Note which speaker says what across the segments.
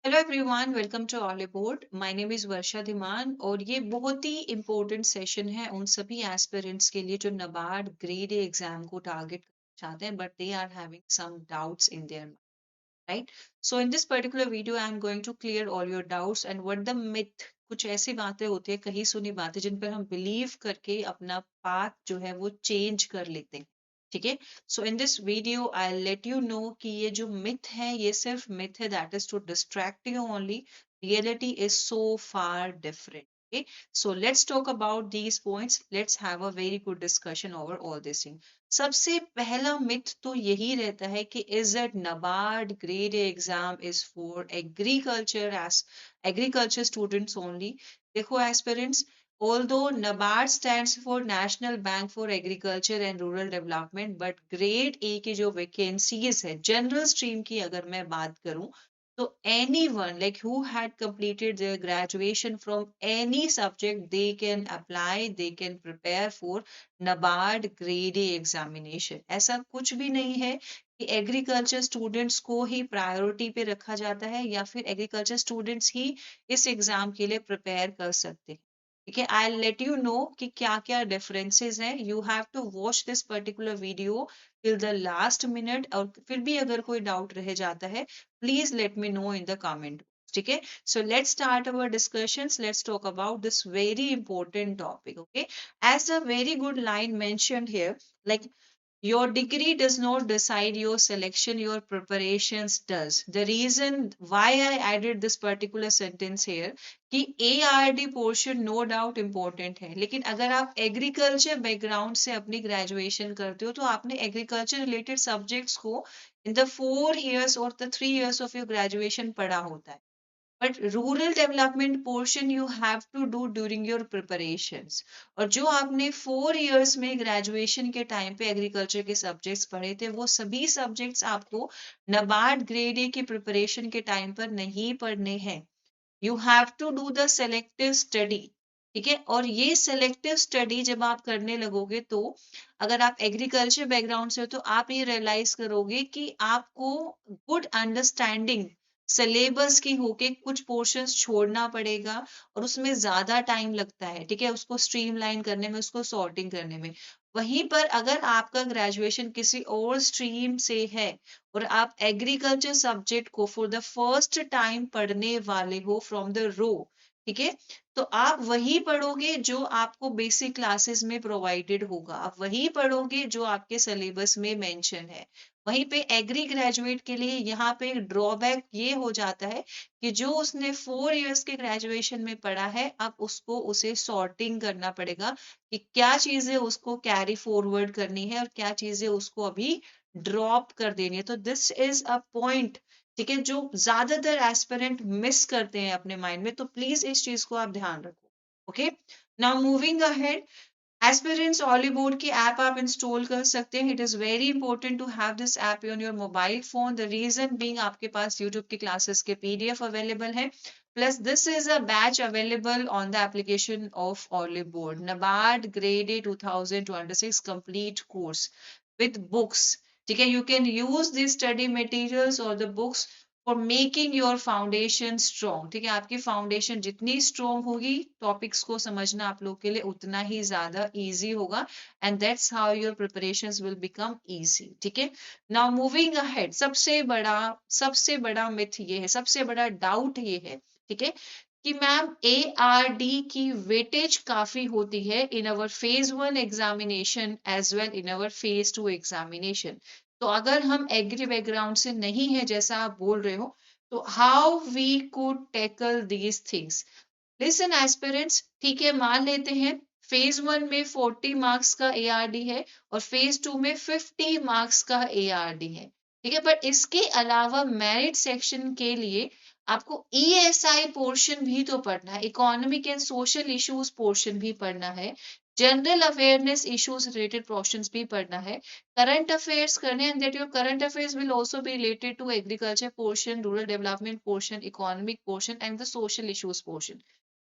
Speaker 1: Hello everyone, welcome to all about. My name is Varsha Dhiman और ये बहुत ही इम्पोर्टेंट सेशन है उन सभी एस्पिरेंट्स के लिए जो नबार्ड ग्रेड ए एग्जाम को टारगेट करना चाहते हैं but they are having some doubts in their mind, right? So in this particular video I am going to clear all your doubts and what the myth. कुछ ऐसी बातें होती है, कहीं सुनी बातें, जिन पर हम बिलीव करके अपना पाथ जो है वो चेंज कर लेते हैं। ठीक है। So in this video I let you know कि ये जो मिथ है ये सिर्फ मिथ है, that is to distract you only. Reality is so far different. Okay, so let's talk about these points. Let's have a very good discussion over all this thing. सबसे पहला myth तो यही रहता है कि is that NABARD grade exam is for agriculture students only. देखो aspirants, although NABARD stands for National Bank for Agriculture and Rural Development, but grade A की जो वैकेंसीज है जनरल स्ट्रीम की अगर मैं बात करूं तो anyone like who had completed their graduation from any subject, they can apply, they can prepare for NABARD grade A examination। ऐसा कुछ भी नहीं है कि एग्रीकल्चर स्टूडेंट्स को ही प्रायोरिटी पे रखा जाता है या फिर एग्रीकल्चर स्टूडेंट्स ही इस एग्जाम के लिए प्रिपेयर कर सकते हैं। ठीक है, आई लेट यू नो कि क्या क्या डिफरेंसेस हैं। You have to watch this particular video till the last minute, और फिर भी अगर कोई डाउट रह जाता है please let me know in the comment. ठीक है, so let's start our discussions. Let's talk about this very important topic. Okay, as a very good line mentioned here, like your degree does not decide your selection, your preparations does. The reason why I added this particular sentence here कि ARD portion no doubt important है, लेकिन अगर आप agriculture background से अपनी graduation करते हो तो आपने एग्रीकल्चर रिलेटेड सब्जेक्ट्स को इन द 4 years और the 3 years of your graduation पढ़ा होता है। But rural development portion you have to do during your preparations. और जो आपने 4 years में ग्रेजुएशन के टाइम पे एग्रीकल्चर के सब्जेक्ट्स पढ़े थे वो सभी सब्जेक्ट्स आपको नबार्ड ग्रेड ए की प्रिपरेशन के टाइम पर नहीं पढ़ने हैं। You have to do the selective study. ठीक है, और ये सेलेक्टिव स्टडी जब आप करने लगोगे तो अगर आप एग्रीकल्चर बैकग्राउंड से हो तो आप ये रियलाइज करोगे कि आपको गुड अंडरस्टैंडिंग सिलेबस की होके कुछ पोर्शंस छोड़ना पड़ेगा और उसमें ज्यादा टाइम लगता है। ठीक है, उसको स्ट्रीमलाइन करने में, उसको सॉर्टिंग करने में। वहीं पर अगर आपका ग्रेजुएशन किसी और स्ट्रीम से है और आप एग्रीकल्चर सब्जेक्ट को फॉर द फर्स्ट टाइम पढ़ने वाले हो फ्रॉम द रो, ठीक है, तो आप वही पढ़ोगे जो आपको बेसिक क्लासेस में प्रोवाइडेड होगा, आप वही पढ़ोगे जो आपके सिलेबस में मेंशन है। वहीं पे एग्री ग्रेजुएट के लिए यहाँ पे ड्रॉबैक ये हो जाता है कि जो उसने 4 years के ग्रेजुएशन में पढ़ा है अब उसको उसे सॉर्टिंग करना पड़ेगा कि क्या चीजें उसको कैरी फॉरवर्ड करनी है और क्या चीजें उसको अभी ड्रॉप कर देनी है। तो दिस इज अ पॉइंट, ठीक है, जो ज्यादातर एस्पिरेंट मिस करते हैं अपने माइंड में, तो प्लीज इस चीज को आप ध्यान रखो। Okay, now moving ahead, aspirants Oliveboard की ऐप आप इंस्टॉल कर सकते हैं। It is very important to have this app on your mobile phone. The reason being आपके पास यूट्यूब की क्लासेस के पीडीएफ अवेलेबल है, plus this is a batch available on the application of Oliveboard NABARD grade A 2026 complete course with books। ठीक है, you can use these study materials or the books for making your foundation strong। ठीक है, आपकी foundation जितनी strong होगी topics को समझना आप लोग के लिए उतना ही ज्यादा इजी होगा, and that's how your preparations will become easy. ठीक है, नाउ मूविंग अहेड, सबसे बड़ा मिथ ये है, सबसे बड़ा डाउट ये है, ठीक है, कि मैम ARD की वेटेज काफी होती है in our phase 1 examination as well in our phase 2 examination. तो अगर हम एग्री बैकग्राउंड से नहीं है जैसा आप बोल रहे हो तो how we could tackle these things. Listen aspirants, ठीक है, मान लेते हैं फेज 1 में 40 मार्क्स का ARD है और फेज 2 में 50 मार्क्स का ARD है। ठीक है, पर इसके अलावा मेरिट सेक्शन के लिए आपको ESI पोर्शन भी तो पढ़ना है, economic and social issues portion भी पढ़ना है, general awareness issues related portions भी पढ़ना है, करंट अफेयर्स करने, and that your current affairs will also be related to agriculture portion, rural development portion, economic portion and the social issues portion.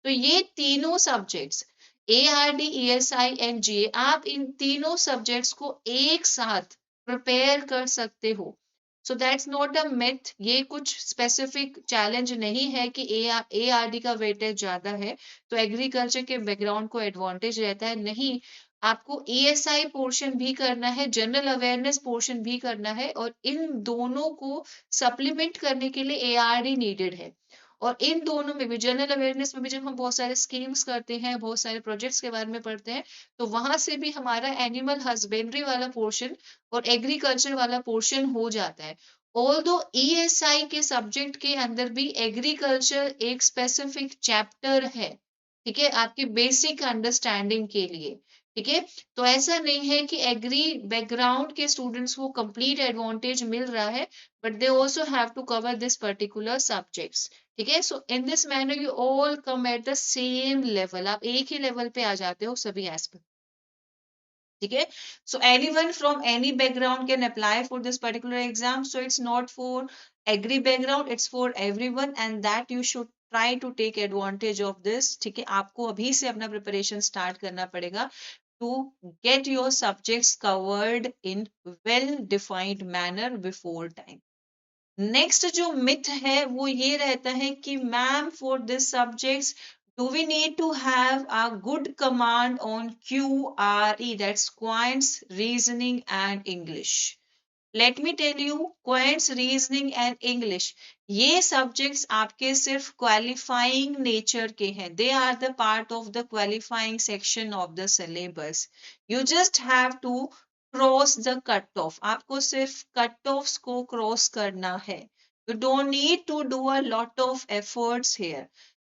Speaker 1: तो ये तीनों subjects ARD, ESI and GA, आप इन तीनों subjects को एक साथ प्रिपेयर कर सकते हो। So that's not a myth, ये कुछ स्पेसिफिक चैलेंज नहीं है कि ARD का वेटेज ज्यादा है तो एग्रीकल्चर के बैकग्राउंड को एडवांटेज रहता है, नहीं। आपको ESI पोर्शन भी करना है, जनरल अवेयरनेस पोर्शन भी करना है, और इन दोनों को सप्लीमेंट करने के लिए ARD नीडेड है। और इन दोनों में भी, जनरल अवेयरनेस में भी जब हम बहुत सारे स्कीम्स करते हैं, बहुत सारे प्रोजेक्ट्स के बारे में पढ़ते हैं, तो वहां से भी हमारा एनिमल हस्बेंड्री वाला पोर्शन और एग्रीकल्चर वाला पोर्शन हो जाता है। ऑल्दो ESI के सब्जेक्ट के अंदर भी एग्रीकल्चर एक स्पेसिफिक चैप्टर है, ठीक है, आपकी बेसिक अंडरस्टैंडिंग के लिए। ठीक है, तो ऐसा नहीं है कि एग्री बैकग्राउंड के स्टूडेंट्स को कंप्लीट एडवांटेज मिल रहा है, but they also have to cover this particular subjects. ठीक है, so in this manner you all come at the same level, आप एक ही लेवल पे आ जाते हो सभी एस्पेक्ट। ठीक है, so anyone from any background can apply for this particular exam, so it's not for agri background, it's for everyone, and that you should try to take advantage of this। ठीक है, आपको अभी से अपना preparation start करना पड़ेगा to get your subjects covered in well defined manner before time। Next जो myth है वो ये रहता है कि ma'am for this subjects do we need to have a good command on QRE, that's quants, reasoning and English। Let me tell you, quants, reasoning and English, ये subjects आपके सिर्फ qualifying nature के हैं, they are the part of the qualifying section of the syllabus। You just have to cross the cut off, आपको सिर्फ cut offs को cross करना है। You don't need to do a lot of efforts here.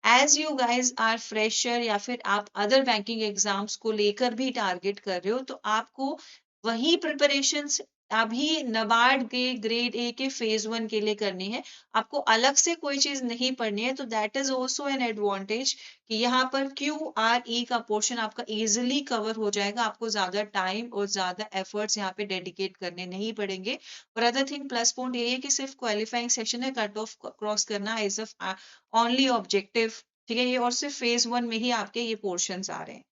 Speaker 1: As you guys are fresher या फिर आप other banking exams को लेकर भी टारगेट कर रहे हो, तो आपको वही प्रिपरेशन अभी नबार्ड के ग्रेड ए के फेज 1 के लिए करनी है, आपको अलग से कोई चीज नहीं पढ़नी है। तो that is also an advantage कि यहाँ पर QRE का पोर्शन आपका इजिली कवर हो जाएगा, आपको ज्यादा टाइम और ज्यादा एफर्ट्स यहाँ पे डेडिकेट करने नहीं पड़ेंगे। और अदर थिंग प्लस पॉइंट ये है कि सिर्फ क्वालिफाइंग सेक्शन है, कट ऑफ क्रॉस करना इज ओनली ऑब्जेक्टिव। ठीक है, ये और सिर्फ फेज 1 में ही आपके ये पोर्शंस आ रहे हैं।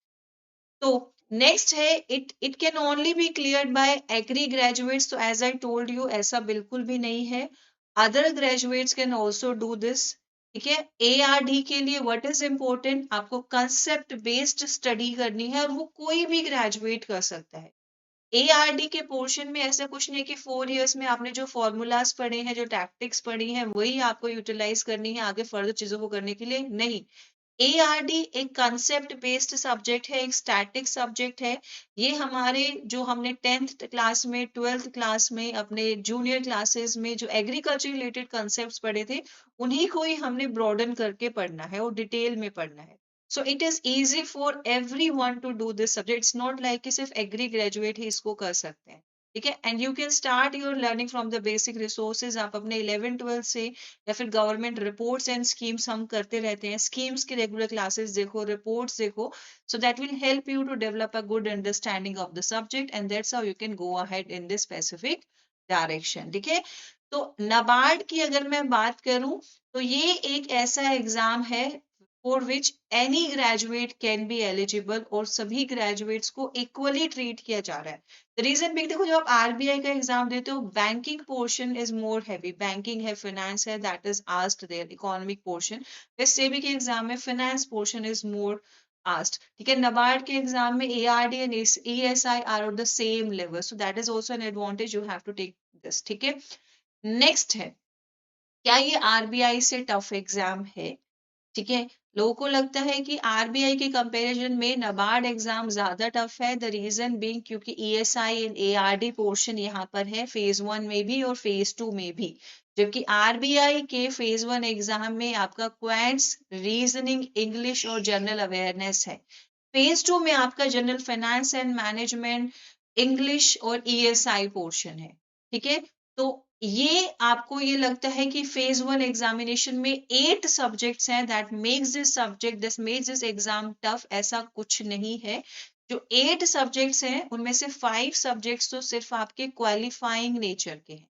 Speaker 1: तो नेक्स्ट है, it can only be cleared by agri graduates. तो एज आई टोल्ड यू, ऐसा बिल्कुल भी नहीं है, other graduates can also do this. ठीक है, ARD के लिए व्हाट इज इम्पोर्टेंट, आपको कंसेप्ट बेस्ड स्टडी करनी है और वो कोई भी ग्रेजुएट कर सकता है। ARD के पोर्शन में ऐसा कुछ नहीं है कि 4 इयर्स में आपने जो फॉर्मूलाज पढ़े हैं, जो टैक्टिक्स पढ़ी हैं, वही आपको यूटिलाइज करनी है आगे फर्दर चीजों को करने के लिए, नहीं। ARD एक कंसेप्ट बेस्ड सब्जेक्ट है, एक स्टैटिक सब्जेक्ट है। ये हमारे जो हमने 10th क्लास में, 12th क्लास में, अपने जूनियर क्लासेस में जो एग्रीकल्चर रिलेटेड कंसेप्ट्स पढ़े थे, उन्हीं को ही हमने ब्रॉडन करके पढ़ना है और डिटेल में पढ़ना है। So it is easy for everyone to do this subject, it's not like कि सिर्फ एग्री ग्रेजुएट ही इसको कर सकते हैं। ठीक है, and you can start your learning from the basic resources. आप अपने 11th-12th से या फिर गवर्नमेंट रिपोर्ट्स एंड स्कीम्स हम करते रहते हैं, स्कीम्स की रेगुलर क्लासेस देखो, रिपोर्ट्स देखो, so that will help you to develop a good understanding of the subject, and that's how you can go ahead in this specific direction. ठीक है, तो नाबार्ड की अगर मैं बात करूं, तो ये एक ऐसा एग्जाम है for which any graduate can be eligible, और सभी ग्रेजुएट्स को इक्वली ट्रीट किया जा रहा है। द रीजन बिग, देखो जब आप RBI का एग्जाम देते हो, banking portion is more heavy, banking है, फाइनेंस है, that is asked there, economic portion. वैसे सेबी के एग्जाम में finance portion is more asked. ठीक है, नबार्ड के एग्जाम में ARD and ESI are on the same level, so that is also an advantage, you have to take this. ठीक है, next है, क्या ये RBI से टफ एग्जाम है? ठीक है, लोगों को लगता है कि RBI के कंपैरिजन में नबार्ड एग्जाम ज्यादा टफ है। द रीजन बीइंग क्योंकि ESI एंड ARD पोर्शन यहाँ पर है फेज 1 में भी और फेज 2 में भी, जबकि RBI के फेज 1 एग्जाम में आपका क्वांट्स, रीजनिंग, इंग्लिश और जनरल अवेयरनेस है। फेज 2 में आपका general finance and management, English और ESI पोर्शन है। ठीक है, तो ये आपको ये लगता है कि फेज 1 एग्जामिनेशन में 8 सब्जेक्ट्स हैं, that makes this subject, this makes this exam tough, ऐसा कुछ नहीं है। जो 8 सब्जेक्ट्स हैं उनमें से 5 सब्जेक्ट्स तो सिर्फ आपके क्वालिफाइंग नेचर के हैं।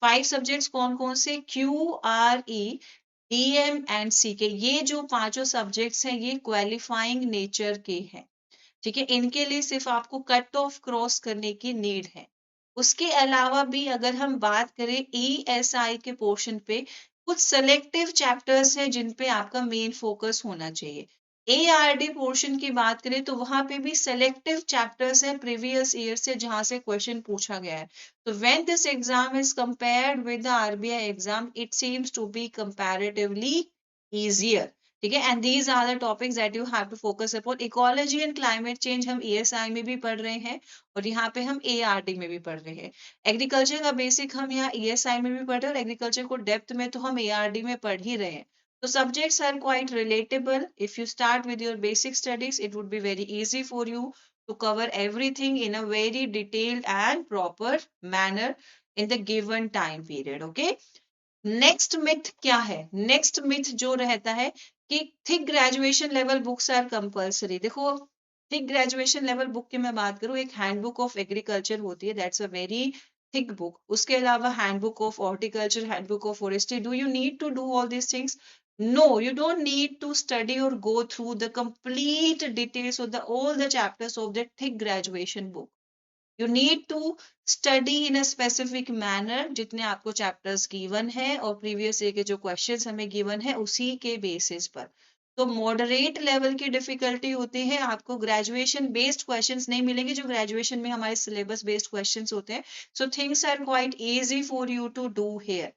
Speaker 1: 5 सब्जेक्ट्स कौन कौन से? QRE, DM एंड CK, ये जो पांचों सब्जेक्ट्स हैं ये क्वालिफाइंग नेचर के हैं। ठीक है, इनके लिए सिर्फ आपको कट ऑफ क्रॉस करने की नीड है। उसके अलावा भी अगर हम बात करें ESI के पोर्शन पे, कुछ सेलेक्टिव चैप्टर्स हैं जिन पे आपका मेन फोकस होना चाहिए। ARD पोर्शन की बात करें तो वहां पे भी सेलेक्टिव चैप्टर्स हैं प्रीवियस ईयर से जहां से क्वेश्चन पूछा गया है। तो when this exam is compared with the RBI exam, it seems to be comparatively easier। ठीक है, and these are the topics that you have to focus upon. Ecology and climate change हम ESI में भी पढ़ रहे हैं और यहाँ पे हम ARD में भी पढ़ रहे हैं। एग्रीकल्चर का बेसिक हम यहाँ ESI में भी पढ़ रहे हैं और एग्रीकल्चर को डेप्थ में तो हम ARD में पढ़ ही रहे हैं। So subjects are quite relatable. If you start with your basic studies, it would be very easy for you to cover everything in a very detailed and proper manner in the given time period. Okay. Next myth क्या है? Next myth जो रहता है कि thick graduation level books are compulsory. देखो, thick graduation level book की मैं बात करूं, एक हैंडबुक ऑफ एग्रीकल्चर होती है, that's a very thick book. उसके अलावा handbook of horticulture, handbook of forestry, do you need to do all these things? No, you don't need to study or go through the complete details of the all the chapters of the thick graduation book. You need to study in a specific manner, जितने आपको chapters given है और previous year के जो questions हमें given है उसी के बेसिस पर। तो मॉडरेट लेवल की डिफिकल्टी होती है, आपको ग्रेजुएशन बेस्ड क्वेश्चंस नहीं मिलेंगे जो ग्रेजुएशन में हमारे सिलेबस बेस्ड क्वेश्चंस होते हैं। So things are quite easy for you to do here.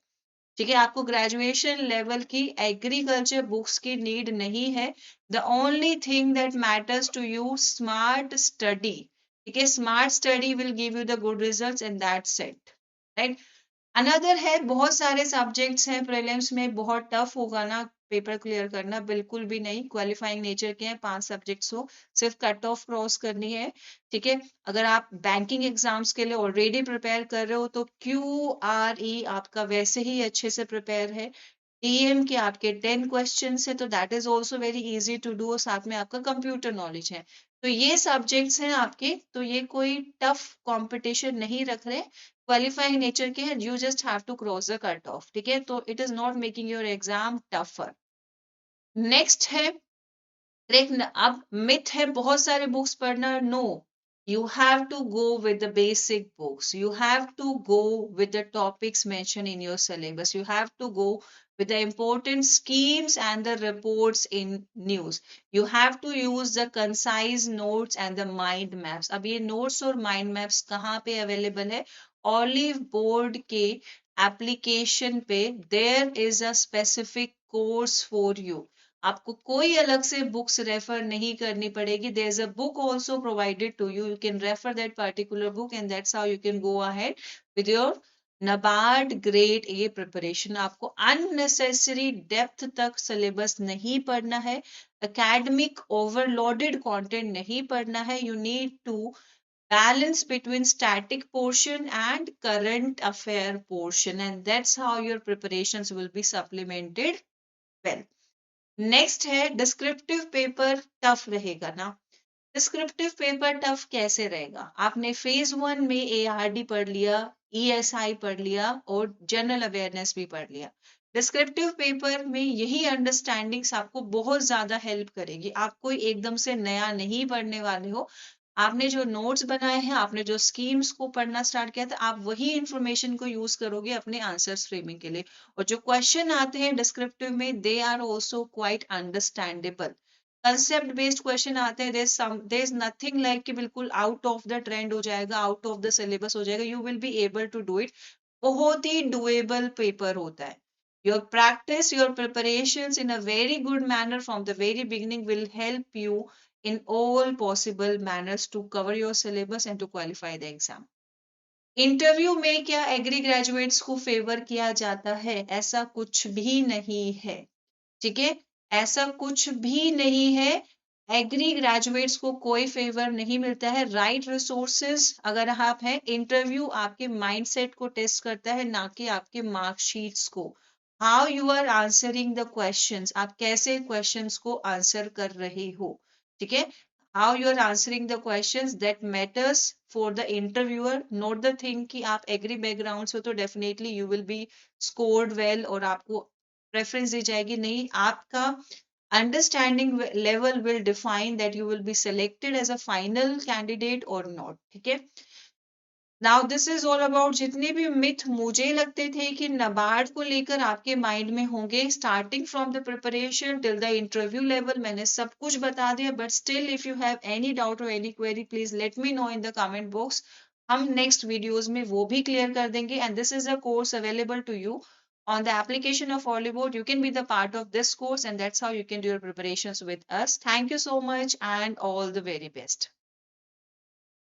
Speaker 1: ठीक है, आपको ग्रेजुएशन लेवल की एग्रीकल्चर बुक्स की नीड नहीं है। The only thing that matters to you, smart study. ठीक है, smart study will give you the good results and that's it, right. Another है, बहुत सारे सब्जेक्ट्स हैं प्रीलिम्स में, बहुत टफ होगा ना पेपर क्लियर करना? बिल्कुल भी नहीं। क्वालिफाइंग नेचर के हैं, 5 सब्जेक्ट्स हो, सिर्फ कट ऑफ क्रॉस करनी है। ठीक है, अगर आप बैंकिंग एग्जाम्स के लिए ऑलरेडी प्रिपेयर कर रहे हो तो QRE आपका वैसे ही अच्छे से प्रिपेयर है। DM के आपके 10 क्वेश्चन है तो that is also very easy to do, और साथ में आपका कंप्यूटर नॉलेज है। तो ये सब्जेक्ट्स हैं आपके, तो ये कोई टफ कंपटीशन नहीं रख रहे, क्वालिफाइंग नेचर के हैं। You just have to cross the cut off. ठीक है, तो it is not making your exam tougher. Next है, एक अब मिथ है बहुत सारे बुक्स पढ़ना। No, you have to go with the basic books, you have to go with the topics mention in your syllabus, you have to go with the important schemes and the reports in news. You have to use the concise notes and the mind maps. अब ये notes और mind maps कहाँ पे available है? Olive board के application पे there is a specific course for you. आपको कोई अलग से बुक्स रेफर नहीं करनी पड़ेगी। There is a book also provided to you. You can refer that particular book and that's how you can go ahead with your NABARD grade A preparation. आपको unnecessary depth तक syllabus नहीं पढ़ना है, academic overloaded content नहीं पढ़ना है। You need to balance between static portion and current affair portion and that's how your preparations will be supplemented well. Next है, descriptive paper tough रहेगा ना? डिस्क्रिप्टिव पेपर टफ कैसे रहेगा? आपने फेज 1 में ARD पढ़ लिया, ESI पढ़ लिया और जनरल अवेयरनेस भी पढ़ लिया। डिस्क्रिप्टिव पेपर में यही अंडरस्टैंडिंग्स आपको बहुत ज्यादा हेल्प करेगी। आप कोई एकदम से नया नहीं पढ़ने वाले हो। आपने जो नोट्स बनाए हैं, आपने जो स्कीम्स को पढ़ना स्टार्ट किया था, आप वही इंफॉर्मेशन को यूज करोगे अपने आंसर फ्रेमिंग के लिए। और जो क्वेश्चन आते हैं डिस्क्रिप्टिव में, they are also quite understandable. Concept based question आते हैं, देयर इज नथिंग लाइक कि बिल्कुल आउट ऑफ द ट्रेंड हो जाएगा, आउट ऑफ द सिलेबस हो जाएगा। You will be able to do it. बहुत ही डुएबल पेपर होता है। Your practice, your preparations in a very good manner from the very beginning will help you in all possible manners to cover your syllabus and to qualify the exam. Interview में क्या agree graduates को favour किया जाता है? ऐसा कुछ भी नहीं है। ठीक है, ऐसा कुछ भी नहीं है। एग्री ग्रेजुएट्स को कोई फेवर नहीं मिलता है। राइट रिसोर्सेज अगर आप हैं, इंटरव्यू आपके माइंडसेट को टेस्ट करता है, ना कि आपके मार्कशीट्स को। How you are answering the questions, आप कैसे क्वेश्चंस को आंसर कर रहे हो। ठीक है, how you are answering the questions that matters for the interviewer, not the thing कि आप एग्री बैकग्राउंड से तो definitely you will be scored well और आपको प्रेफरेंस दी जाएगी। नहीं, आपका understanding level will define that you will be selected as a final candidate और नॉट। ठीक है, now this is all about जितने भी मिथ मुझे लगते थे कि नबार्ड को लेकर आपके माइंड में होंगे, starting from the preparation till the interview level, मैंने सब कुछ बता दिया। But still if you have any doubt और any query please let me know in the comment box. हम नेक्स्ट वीडियोस में वो भी क्लियर कर देंगे। And this is a course available to you on the application of Hollywood. You can be the part of this course, and that's how you can do your preparations with us. Thank you so much, and all the very best.